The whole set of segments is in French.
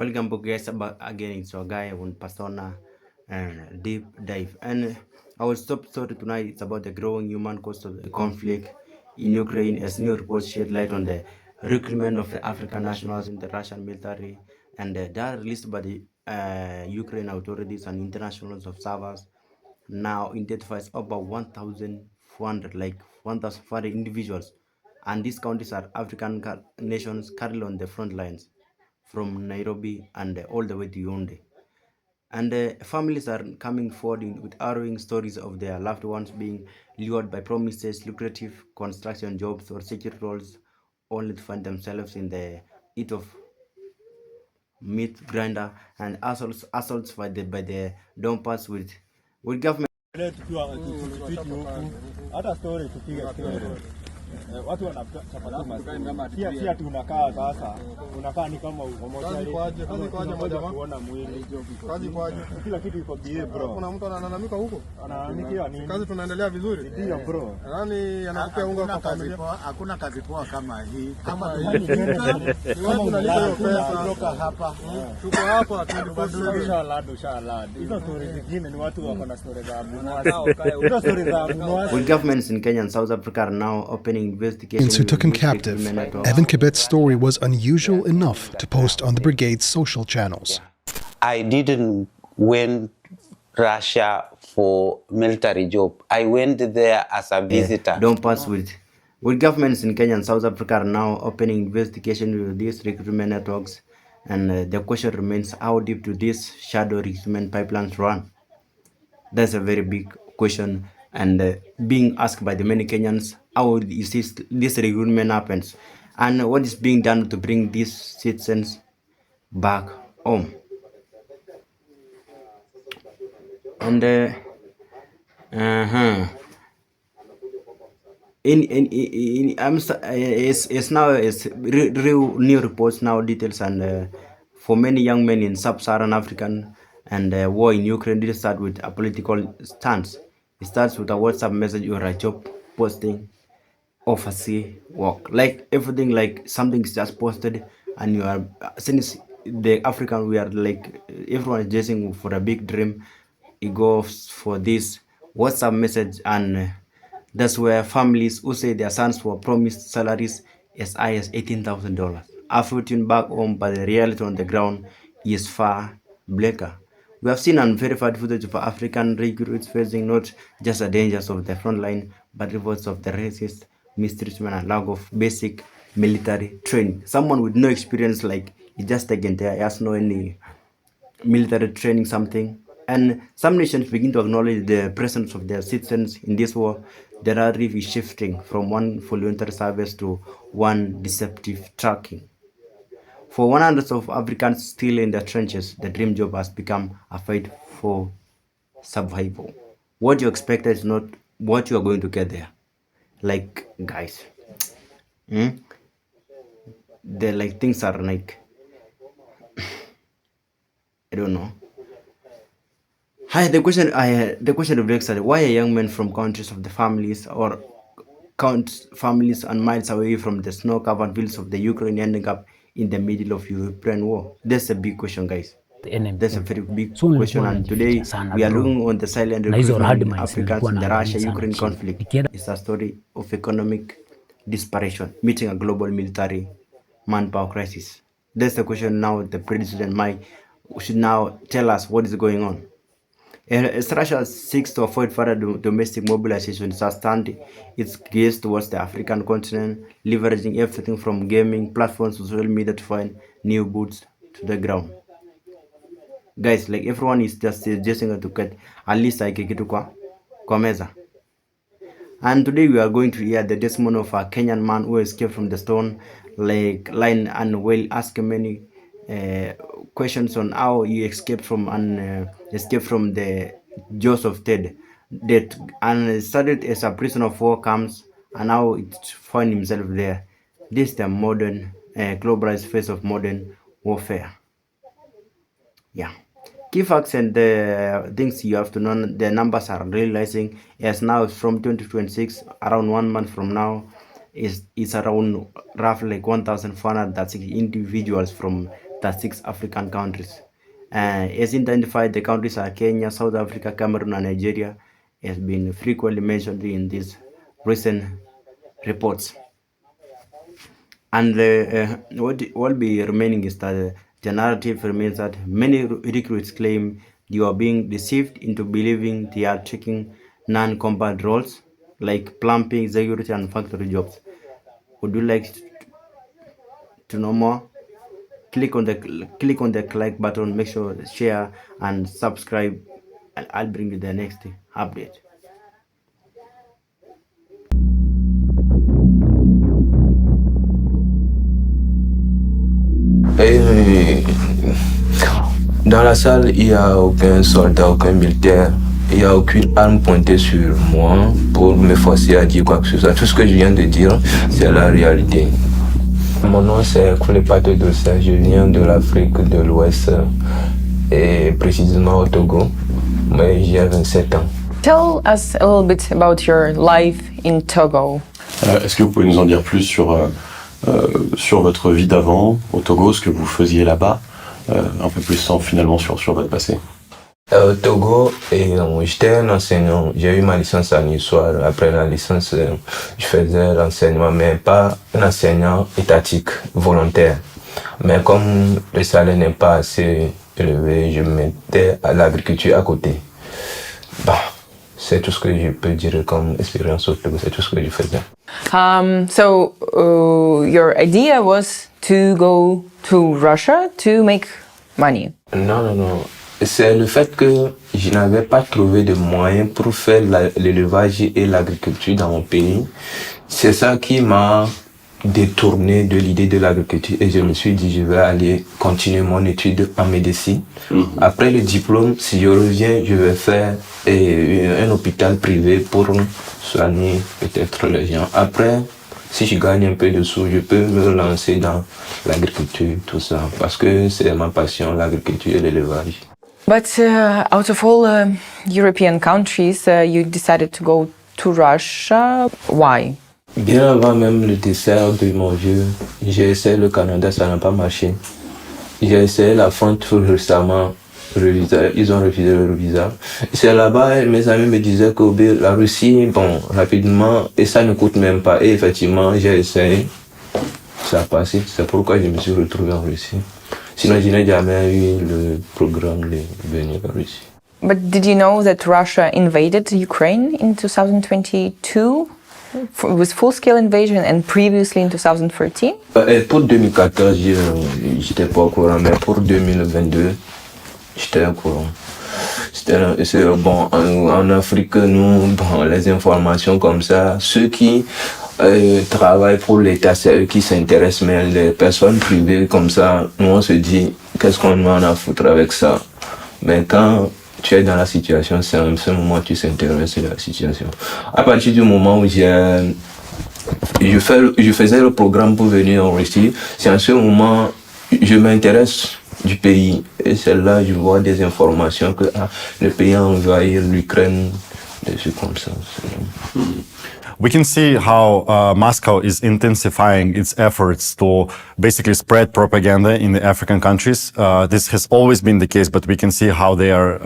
Welcome back guys back again. It's your guy on Persona Deep Dive. And our top story tonight is about the growing human cost of the conflict in Ukraine as new reports shed light on the recruitment of the African nationals in the Russian military and that released by the Ukraine authorities and international observers now identifies about 1,400 like 1,400 individuals, and these countries are African nations currently on the front lines from Nairobi and all the way to Yaoundé. And families are coming forward with harrowing stories of their loved ones being lured by promises, lucrative construction jobs, or security roles, only to find themselves in the heat of meat grinder and assaults by the dumpers with government. Watu wanachapa si ati unakaa sasa, unakaa ni kama kazi kwaje kuona mwili kazi kwaje, kila kitu iko bie bro. Kuna mtu analalamika huko, analalamikia nini? Kazi tunaendelea vizuri ndio bro. Nani anakupea unga kwa familia? Hakuna kazi poa kama hii. Kama tunalipa hiyo pesa kutoka hapa. Tuko hapa 24/7 inshallah. Hizo stories zingine ni watu wako na stories za hizo stories za With governments in Kenya and South Africa are now opening investigations who took him captive, Evan Kibet's story was unusual enough to post on the brigade's social channels. I didn't went Russia for military job. I went there as a visitor. Don't pass with governments in Kenya and South Africa are now opening investigation with these recruitment networks, and the question remains: how deep do these shadow recruitment pipelines run? That's a very big question, and being asked by the many Kenyans, how is this recruitment happens, and what is being done to bring these citizens back home. And it's now real new reports now details, and for many young men in sub-Saharan African and war in Ukraine didn't start with a political stance. It starts with a WhatsApp message or a job posting of a sea work. Like everything, like something is just posted, and you are since the African we are like everyone is chasing for a big dream. It goes for this WhatsApp message, and that's where families who say their sons were promised salaries as high as $18,000 are fortune back home, but the reality on the ground is far bleaker. We have seen unverified footage of African recruits facing not just the dangers of the front line, but reports of the racist mistreatment and lack of basic military training. Someone with no experience, like he just taken there, he has no any military training, something. And some nations begin to acknowledge the presence of their citizens in this war. The narrative is shifting from one voluntary service to one deceptive tracking. For 100 of Africans still in the trenches, the dream job has become a fight for survival. What you expect is not what you are going to get there. Like, guys, the like things are like, I don't know. Hi, the question reflects that why are young men from countries of the families or families and miles away from the snow-covered fields of the Ukraine ending up in the middle of European war? That's a big question, guys. That's a very big question, and today we are looking on the silent recruitment in Africans in the Russia-Ukraine conflict. It's a story of economic desperation meeting a global military manpower crisis. That's the question now. The president Mike should now tell us what is going on. As Russia seeks to avoid further domestic mobilization, it has turned its gaze towards the African continent, leveraging everything from gaming platforms to social media to find new boots to the ground. Guys, like everyone is just suggesting to get at least like kitu kwa meza. And today we are going to hear the testimony of a Kenyan man who escaped from the stone like line and will ask many questions on how he escaped from the jaws of death, and started as a prisoner of war camps, and now it found himself there. This is the modern globalized face of modern warfare. Yeah. Key facts and the things you have to know: the numbers are realizing as now from 2026, around 1 month from now, is around roughly like 1,460 individuals from the 6 African countries. As identified, the countries are Kenya, South Africa, Cameroon, and Nigeria, has been frequently mentioned in these recent reports. And what will be remaining is that the narrative remains that many recruits claim you are being deceived into believing they are taking non-combat roles like plumbing, security, and factory jobs. Would you like to know more? Click on the like button. Make sure to share and subscribe, and I'll bring you the next update. Et dans la salle, il n'y a aucun soldat, aucun militaire. Il n'y a aucune arme pointée sur moi pour me forcer à dire quoi que ce soit. Tout ce que je viens de dire, c'est la réalité. Mon nom, c'est Koulepato Dossa. Je viens de l'Afrique de l'Ouest et précisément au Togo. Mais j'ai 27 ans. Tell us a little bit about your life in Togo. Est-ce que vous pouvez nous en dire plus sur votre vie d'avant au Togo, ce que vous faisiez là-bas, un peu plus finalement sur votre passé? Au Togo, j'étais un enseignant. J'ai eu ma licence en histoire. Après la licence, je faisais l'enseignement, mais pas un enseignant étatique, volontaire. Mais comme le salaire n'est pas assez élevé, je mettais à l'agriculture à côté. C'est tout ce que je peux dire comme expérience au Togo. C'est tout ce que je faisais. So your idea was to go to Russia to make money? Non. C'est le fait que je n'avais pas trouvé de moyens pour faire l'élevage et l'agriculture dans mon pays. C'est ça qui m'a détourné de l'idée de l'agriculture et je me suis dit je vais aller continuer mon étude en médecine. Après le diplôme, si je reviens, je vais faire un hôpital privé pour soigner peut-être les gens. Après, si je gagne un peu de sous, je peux me lancer dans l'agriculture, tout ça, parce que c'est ma passion, l'agriculture et l'élevage. But out of all European countries, you decided to go to Russia. Why? Bien avant même le dessert de mon vieux, j'ai essayé le Canada, ça n'a pas marché. J'ai essayé la France tout récemment, ils ont refusé le visa. C'est là-bas, mes amis me disaient que la Russie, rapidement, et ça ne coûte même pas. Et effectivement, j'ai essayé, ça a passé. C'est pourquoi je me suis retrouvé en Russie. Sinon, je n'ai jamais eu le programme de venir en Russie. But did you know that Russia invaded Ukraine in 2022? With full-scale invasion and previously in 2013? Pour 2014, j'étais pas au courant, mais pour 2022, j'étais au courant. En Afrique, nous, les informations comme ça, ceux qui travaillent pour l'État, c'est eux qui s'intéressent, mais les personnes privées comme ça, nous on se dit, qu'est-ce qu'on en a à foutre avec ça? Mais quand tu es dans la situation, c'est en ce moment que tu s'intéresses à la situation. À partir du moment où je faisais le programme pour venir en Russie, c'est en ce moment je m'intéresse du pays. Et c'est là que je vois des informations que le pays a envahi l'Ukraine, des choses comme ça. We can see how Moscow is intensifying its efforts to basically spread propaganda in the African countries. This has always been the case, but we can see how they are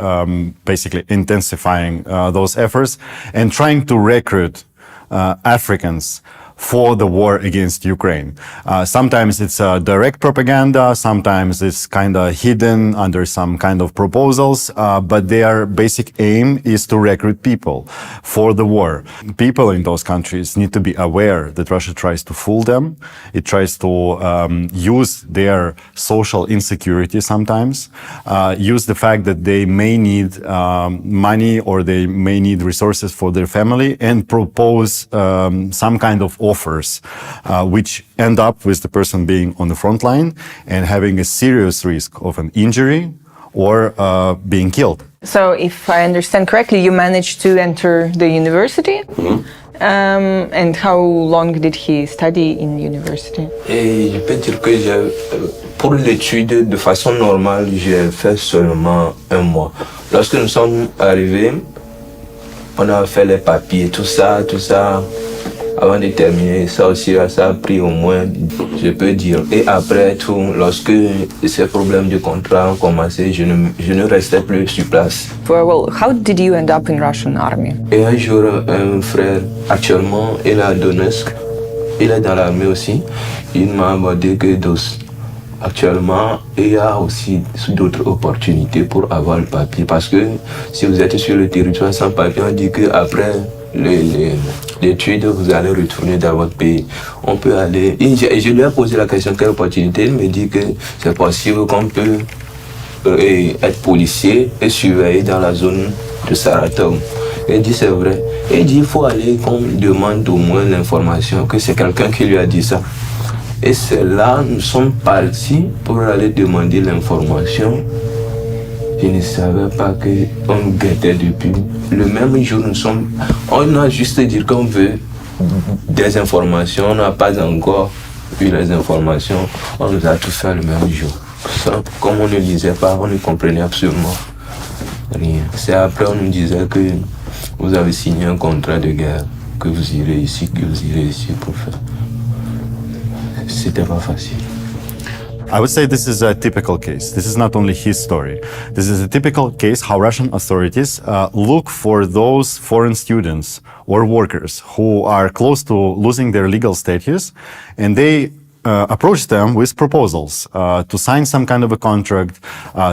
basically intensifying those efforts and trying to recruit Africans for the war against Ukraine. Sometimes it's direct propaganda, sometimes it's kind of hidden under some kind of proposals, but their basic aim is to recruit people for the war. People in those countries need to be aware that Russia tries to fool them. It tries to use their social insecurity sometimes, use the fact that they may need money or they may need resources for their family and propose some kind of offers, which end up with the person being on the front line and having a serious risk of an injury or being killed. So if I understand correctly, you managed to enter the university? And how long did he study in university? Et je peux dire que pour l'étude, de façon normale, j'ai fait seulement 1 mois. Lorsque nous sommes arrivés, on a fait les papiers, tout ça. avant de terminer, ça aussi, ça a pris au moins, je peux dire. Et après tout, lorsque ces problèmes de contrat ont commencé, je ne restais plus sur place. Well, how did you end up in Russian army? Et un jour, un frère, actuellement, il est à Donetsk, il est dans l'armée aussi. Il m'a abordé que actuellement, il y a aussi d'autres opportunités pour avoir le papier. Parce que si vous êtes sur le territoire sans papier, on dit qu'après l'étude, vous allez retourner dans votre pays. On peut aller. Et je lui ai posé la question quelle opportunité. Il me dit que c'est possible qu'on peut être policier et surveiller dans la zone de Saratov. Il dit c'est vrai. Il dit il faut aller qu'on demande au moins l'information, que c'est quelqu'un qui lui a dit ça. Et c'est là nous sommes partis pour aller demander l'information. Je ne savais pas qu'on nous guettait depuis. Le même jour, on a juste dit qu'on veut des informations. On n'a pas encore eu les informations. On nous a tout fait le même jour. Ça, comme on ne lisait pas, on ne comprenait absolument rien. C'est après on nous disait que vous avez signé un contrat de guerre, que vous irez ici, pour faire. C'était pas facile. I would say this is a typical case. This is not only his story. This is a typical case how Russian authorities look for those foreign students or workers who are close to losing their legal status, and they approach them with proposals to sign some kind of a contract,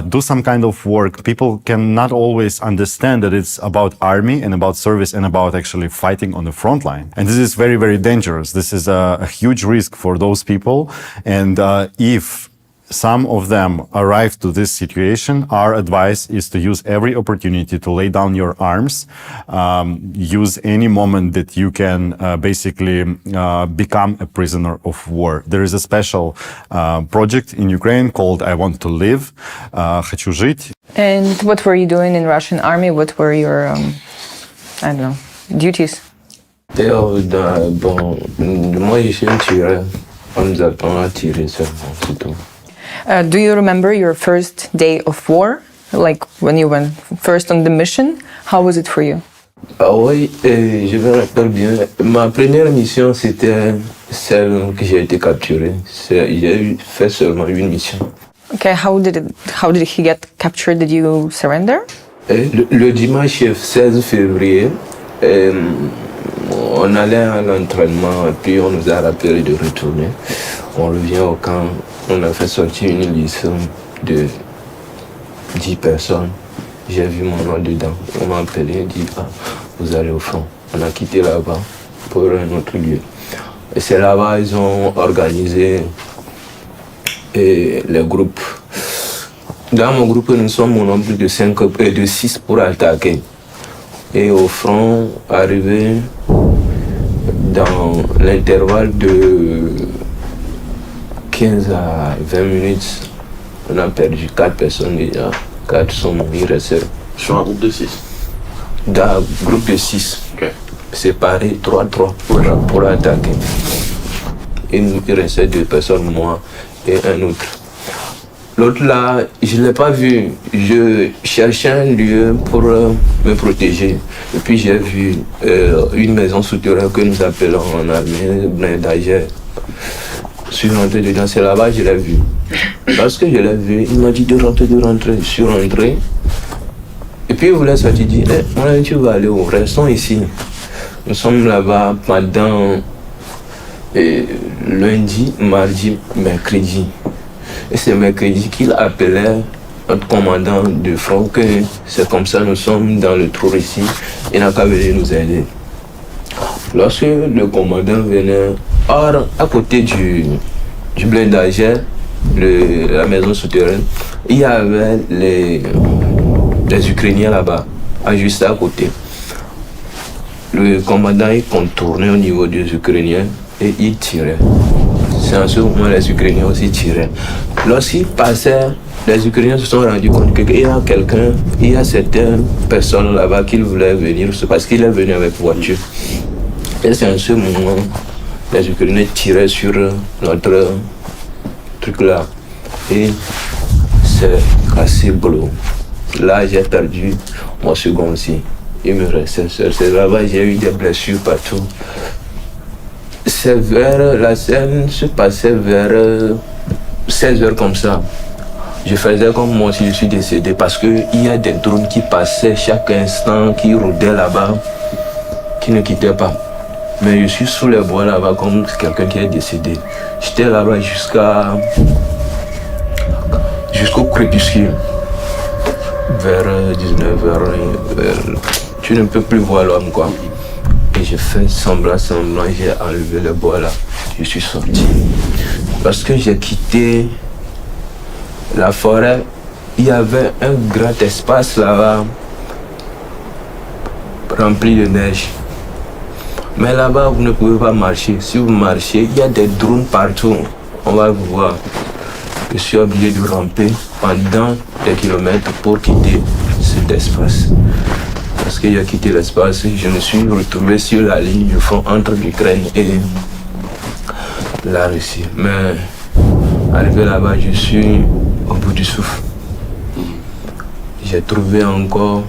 do some kind of work. People can not always understand that it's about army and about service and about actually fighting on the front line. And this is very, very dangerous. This is a huge risk for those people. And if some of them arrive to this situation, our advice is to use every opportunity to lay down your arms, use any moment that you can basically become a prisoner of war. There is a special project in Ukraine called I Want to Live, Хочу жить. And what were you doing in Russian army? What were your, I don't know, duties? Et bon, moi je suis un tireur. On nous apprend à tirer seulement, c'est tout. Do you remember your first day of war? Like when you went first on the mission? How was it for you? Ah oui, je me rappelle bien. Ma première mission, c'était celle que j'ai été capturé. J'ai fait seulement une mission. Okay, how did he get captured? Did you surrender? Le dimanche 16 février, on allait à l'entraînement, puis on nous a rappelé de retourner. On revient au camp, on a fait sortir une liste de 10 personnes. J'ai vu mon nom dedans. On m'a appelé et dit vous allez au front. On a quitté là-bas pour un autre lieu. Et c'est là-bas ils ont organisé les groupes. Dans mon groupe, nous sommes au nombre de 6 pour attaquer. Et au front, arrivé dans l'intervalle de 15 à 20 minutes, on a perdu 4 personnes déjà. 4 sont morts, il restait. Sur un groupe de 6? Dans un groupe de 6. Okay. Séparés 3-3 pour attaquer. Il restait 2 personnes, moi et un autre. L'autre là, je ne l'ai pas vu. Je cherchais un lieu pour me protéger. Et puis j'ai vu une maison souterraine que nous appelons en armée blindage. Je suis rentré dedans, c'est là-bas que je l'ai vu. Lorsque je l'ai vu, il m'a dit de rentrer. Je suis rentré. Et puis il voulait sortir, il dit tu vas aller où? Restons ici. Nous sommes là-bas pendant lundi, mardi, mercredi. Et c'est mercredi qu'il appelait notre commandant de front que c'est comme ça, nous sommes dans le trou ici, il n'a qu'à venir nous aider. Lorsque le commandant venait, or, à côté du blindage, la maison souterraine, il y avait les Ukrainiens là-bas, juste à côté. Le commandant il contournait au niveau des Ukrainiens et il tirait. C'est en ce moment les Ukrainiens aussi tiraient. Lorsqu'ils passaient, les Ukrainiens se sont rendus compte qu'il y a certaines personnes là-bas qui voulaient venir, parce qu'il est venu avec voiture. Et c'est en ce moment les Ukrainiens tiraient sur notre truc là. Et c'est cassé bleu. Là, j'ai perdu mon second aussi. Il me restait seul. C'est là-bas j'ai eu des blessures partout. C'est vers la scène se passait vers 16h comme ça. Je faisais comme moi si je suis décédé parce qu'il y a des drones qui passaient chaque instant, qui rôdaient là-bas, qui ne quittaient pas. Mais je suis sous les bois là-bas comme quelqu'un qui est décédé. J'étais là-bas jusqu'au crépuscule. Vers 19h, tu ne peux plus voir l'homme quoi. Et j'ai fait semblant, j'ai enlevé le bois là. Je suis sorti. Parce que j'ai quitté la forêt, il y avait un grand espace là-bas, rempli de neige. Mais là-bas, vous ne pouvez pas marcher. Si vous marchez, il y a des drones partout. On va vous voir. Je suis obligé de ramper pendant des kilomètres pour quitter cet espace. Parce que j'ai quitté l'espace, je me suis retrouvé sur la ligne du front entre l'Ukraine et la Russie. Mais arrivé là-bas, je suis au bout du souffle. J'ai trouvé encore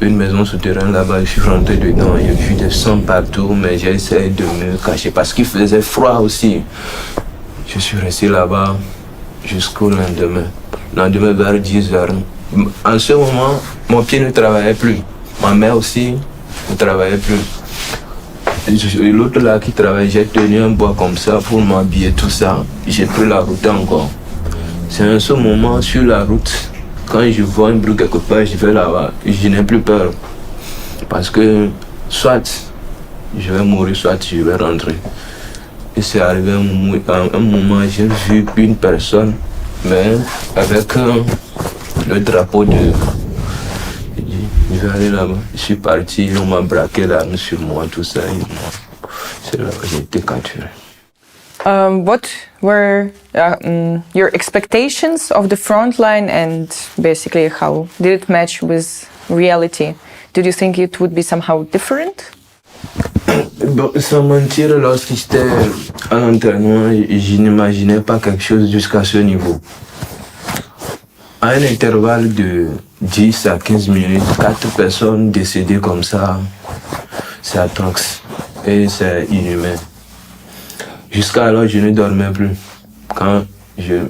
une maison souterraine là-bas, je suis rentré dedans, j'ai vu des sang partout, mais j'ai essayé de me cacher parce qu'il faisait froid aussi. Je suis resté là-bas jusqu'au lendemain. Lendemain vers 10h. En ce moment, mon pied ne travaillait plus. Ma mère aussi ne travaillait plus. L'autre là qui travaille, j'ai tenu un bois comme ça pour m'habiller, tout ça. J'ai pris la route encore. C'est en ce moment, sur la route, quand je vois un bruit quelque part, je vais là-bas. Je n'ai plus peur. Parce que soit je vais mourir, soit je vais rentrer. Et c'est arrivé un moment, j'ai vu une personne, mais avec le drapeau de... Je vais aller là-bas. Je suis parti, on m'a braqué l'arme sur moi, tout ça. C'est là que j'ai été capturé. What were your expectations of the front line, and basically how did it match with reality? Did you think it would be somehow different? Bon, sans mentir, lorsque j'étais à l'entraînement, je n'imaginais pas quelque chose jusqu'à ce niveau. À un intervalle de 10 à 15 minutes, 4 personnes décédées comme ça, c'est atroce et c'est inhumain. Jusqu'à alors, je ne dormais plus. Quand je...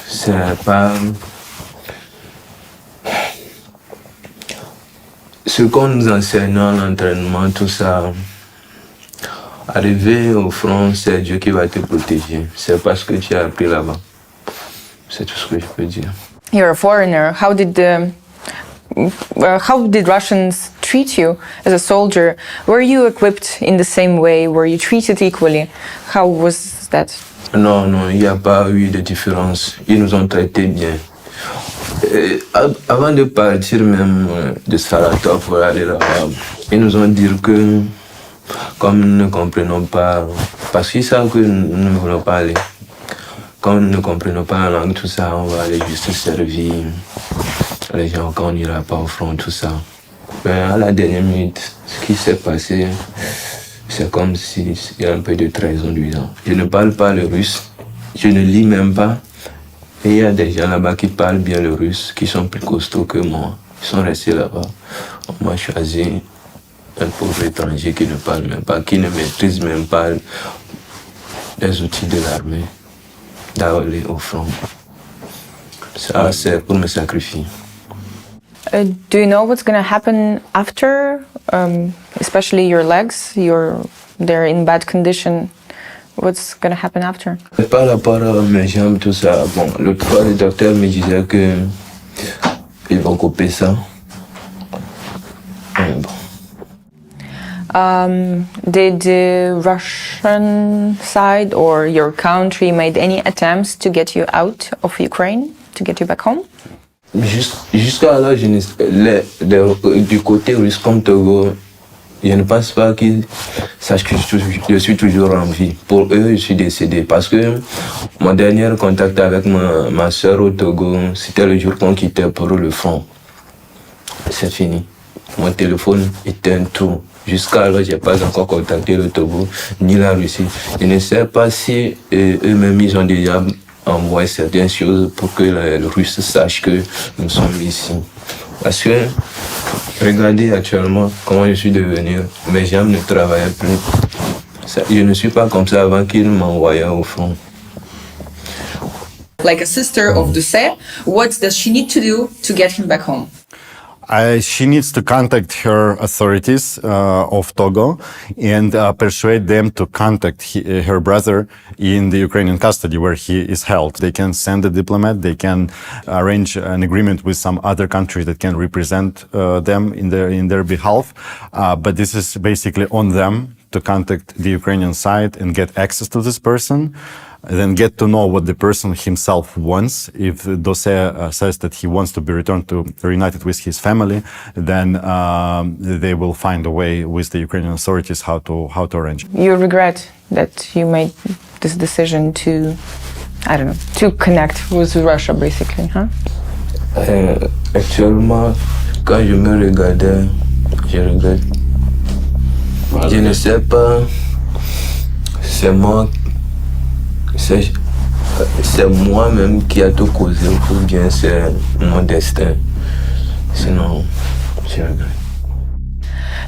C'est pas... Ce qu'on nous enseigne à l'entraînement, tout ça, arriver au front, c'est Dieu qui va te protéger. C'est parce que tu as appris là-bas. C'est tout ce que je peux dire. You're a foreigner. How did Russians treat you as a soldier? Were you equipped in the same way? Were you treated equally? How was that? Non, il n'y a pas eu de différence. Ils nous ont traités bien. Avant de partir même de Saratov pour aller là-bas, ils nous ont dit que, comme nous ne comprenons pas, parce qu'ils savent que nous ne voulons pas aller, quand nous ne comprenons pas la langue, tout ça, on va aller juste servir les gens quand on n'ira pas au front, tout ça. Mais à la dernière minute, ce qui s'est passé, c'est comme s'il y a un peu de trahison du genre. Je ne parle pas le russe, je ne lis même pas. Et il y a des gens là-bas qui parlent bien le russe, qui sont plus costauds que moi. Ils sont restés là-bas. On m'a choisi un pauvre étranger qui ne parle même pas, qui ne maîtrise même pas les outils de l'armée, d'aller au front. Ça, c'est pour me sacrifier. Do you know what's going to happen after, especially your legs? They're in bad condition. What's going to happen after? Par rapport à mes jambes, tout ça, bon, l'autre fois, le docteur me disait que ils vont couper ça. Bon. Did the Russian side or your country made any attempts to get you out of Ukraine, to get you back home? Jusqu'à là, du côté russe comme Togo, je ne pense pas qu'ils sachent que je suis toujours en vie. Pour eux, je suis décédé. Parce que mon dernier contact avec ma soeur au Togo, c'était le jour qu'on quittait pour le front. C'est fini. Mon téléphone éteint tout. Jusqu'à là, je n'ai pas encore contacté le Togo ni la Russie. Je ne sais pas si eux-mêmes ils ont déjà envoyé certaines choses pour que les Russes sachent que nous sommes ici. Parce que, regardez actuellement comment je suis devenu. Mes jambes ne travaillaient plus. Je ne suis pas comme ça avant qu'il m'envoyait au front. Like a sister of Doucet, what does she need to do to get him back home? She needs to contact her authorities of Togo and persuade them to contact her brother in the Ukrainian custody where he is held. They can send a diplomat, they can arrange an agreement with some other country that can represent them in their behalf. But this is basically on them to contact the Ukrainian side and get access to this person. Then get to know what the person himself wants. If Doucet says that he wants to be reunited with his family, then they will find a way with the Ukrainian authorities how to arrange. You regret that you made this decision to, I don't know, to connect with Russia, basically, huh? Actuellement, quand je me regardais, je regrette. Je ne sais pas, c'est moi-même qui a tout causé ou bien c'est mon destin. Sinon, je regrette.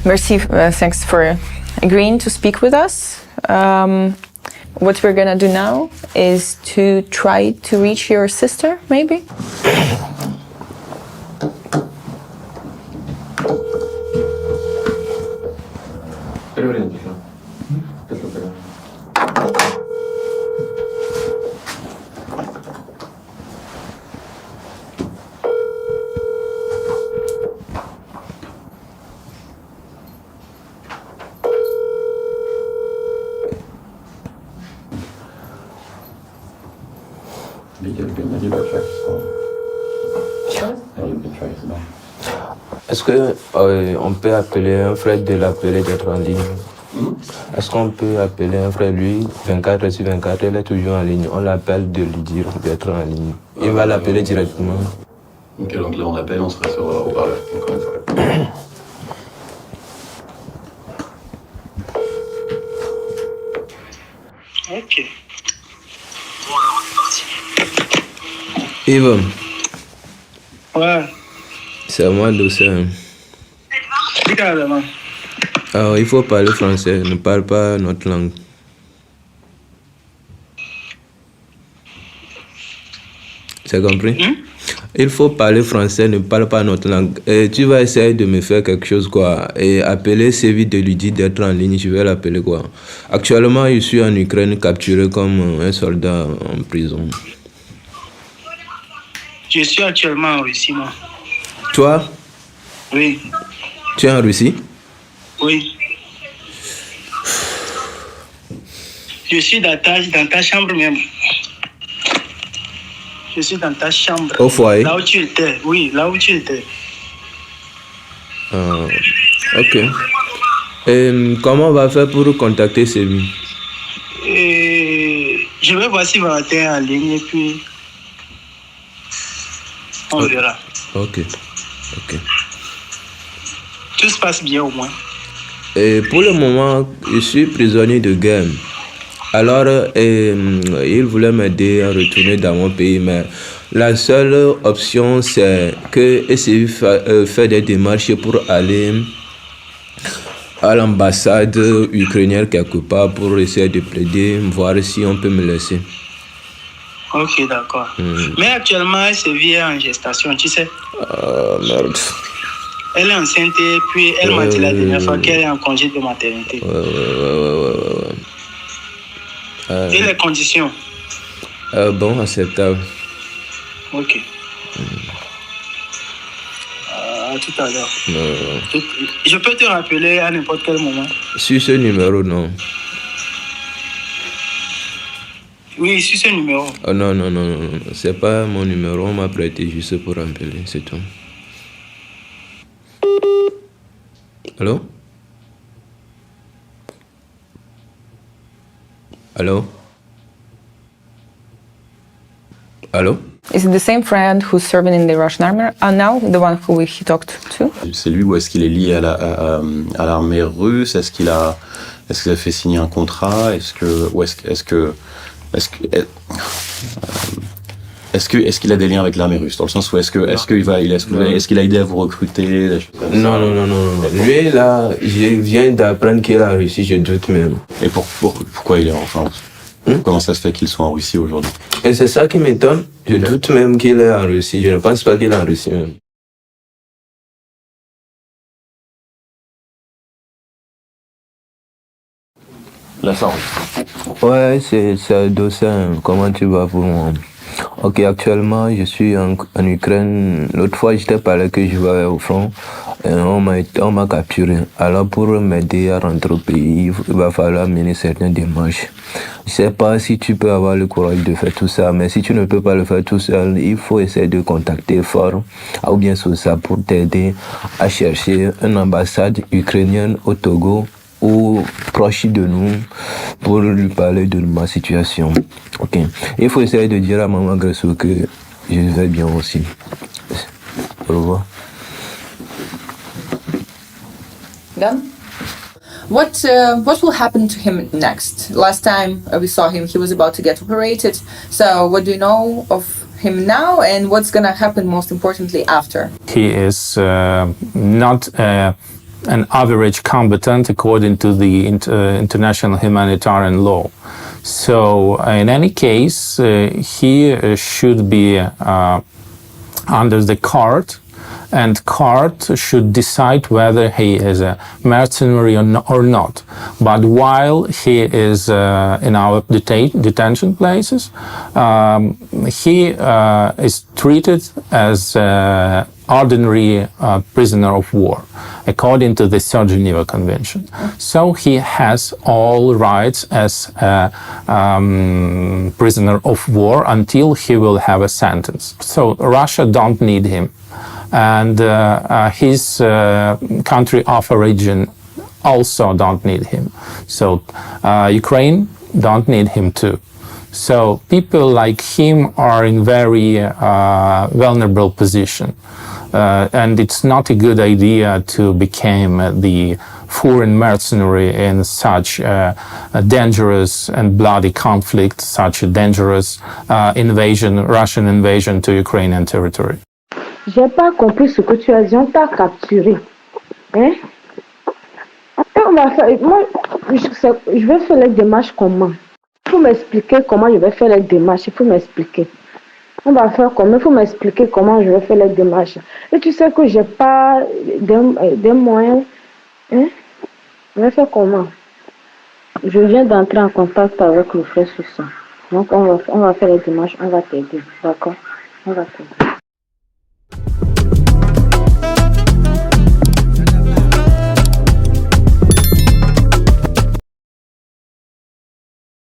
Merci, thanks for agreeing to speak with us. What we're gonna do now is to try to reach your sister, maybe? Est-ce que on peut appeler un frère de l'appeler d'être en ligne? Est-ce qu'on peut appeler un frère, lui, 24/24, il est toujours en ligne. On l'appelle de lui dire d'être en ligne. Il va l'appeler directement. Ok, donc là on appelle, on sera sur haut-parleur, encore une fois. Ok. Yves. Ouais. C'est à moi Doucet. Carrément. Alors, il faut parler français, ne parle pas notre langue. Tu as compris? Il faut parler français, ne parle pas notre langue. Et tu vas essayer de me faire quelque chose, quoi. Et appeler Sévi de lui dire d'être en ligne, je vais l'appeler, quoi. Actuellement, je suis en Ukraine, capturé comme un soldat en prison. Je suis actuellement en Russie, moi. Toi? Oui. Tu es en Russie? Oui. Je suis dans ta chambre même. Je suis dans ta chambre. Au foyer? Là où tu étais, oui, là où tu étais. Ok. Et comment on va faire pour contacter Sévi? Je vais voir si va être en ligne et puis on verra. Ok. Tout se passe bien au moins. Et pour le moment, je suis prisonnier de guerre. Alors, il voulait m'aider à retourner dans mon pays, mais la seule option, c'est que essayer faire des démarches pour aller à l'ambassade ukrainienne quelque part pour essayer de plaider, voir si on peut me laisser. Ok, d'accord. Mais actuellement, Sévi est en gestation, tu sais. Merde. Elle est enceinte et puis elle m'a dit la dernière fois qu'elle est en congé de maternité. Ouais. Et les conditions? Bon, acceptable. Ok. À tout à l'heure. Je peux te rappeler à n'importe quel moment? Sur ce numéro, non. Oui, sur ce numéro. Oh, non. C'est pas mon numéro, on m'a prêté juste pour rappeler, c'est tout. Allô? Is it the same friend who's serving in the Russian army now, the one who he talked to? C'est lui ou est-ce qu'il est lié à l'armée russe? Est-ce qu'il a fait signer un contrat? Est-ce est-ce qu'il a des liens avec l'armée russe, dans le sens où est-ce qu'il a aidé à vous recruter, des choses comme ça? Non. Lui, là, je viens d'apprendre qu'il a réussi, je doute même. Et pourquoi il est en France? Comment ça se fait qu'il soit en Russie aujourd'hui? Et c'est ça qui m'étonne. Je doute même qu'il est en Russie. Je ne pense pas qu'il est en Russie même. La sorte. Ouais, c'est adossé. Comment tu vas pour moi? Ok, actuellement, je suis en Ukraine. L'autre fois, je t'ai parlé que je vais au front. Et on m'a capturé. Alors, pour m'aider à rentrer au pays, il va falloir mener certaines démarches. Je sais pas si tu peux avoir le courage de faire tout ça, mais si tu ne peux pas le faire tout seul, il faut essayer de contacter fort ou bien sur ça pour t'aider à chercher une ambassade ukrainienne au Togo ou proche de nous pour lui parler de ma situation. Ok. Il faut essayer de dire à Maman Grasso que je vais bien aussi. Au revoir. Done? What will happen to him next? Last time we saw him, he was about to get operated. So what do you know of him now, and what's going to happen most importantly after? He is not an average combatant according to the international humanitarian law. So in any case, he should be under the court, and court should decide whether he is a mercenary or not. But while he is in our detention places, he is treated as ordinary prisoner of war, according to the Third Geneva Convention. So he has all rights as a prisoner of war until he will have a sentence. So Russia don't need him. And his country of origin also don't need him. So Ukraine don't need him too. So people like him are in very vulnerable position. And it's not a good idea to become the foreign mercenary in such a dangerous and bloody conflict, such a dangerous Russian invasion to Ukrainian territory. J'ai pas compris ce que tu as dit, on t'a capturé. Hein? Et on va faire, moi, je vais faire les démarches comment? Il faut m'expliquer comment je vais faire les démarches, il faut m'expliquer. On va faire comment? Il faut m'expliquer comment je vais faire les démarches. Et tu sais que j'ai pas des moyens. Hein? Je vais faire comment? Je viens d'entrer en contact avec le frère sur ça. Donc on va faire les démarches, on va t'aider. D'accord? On va t'aider.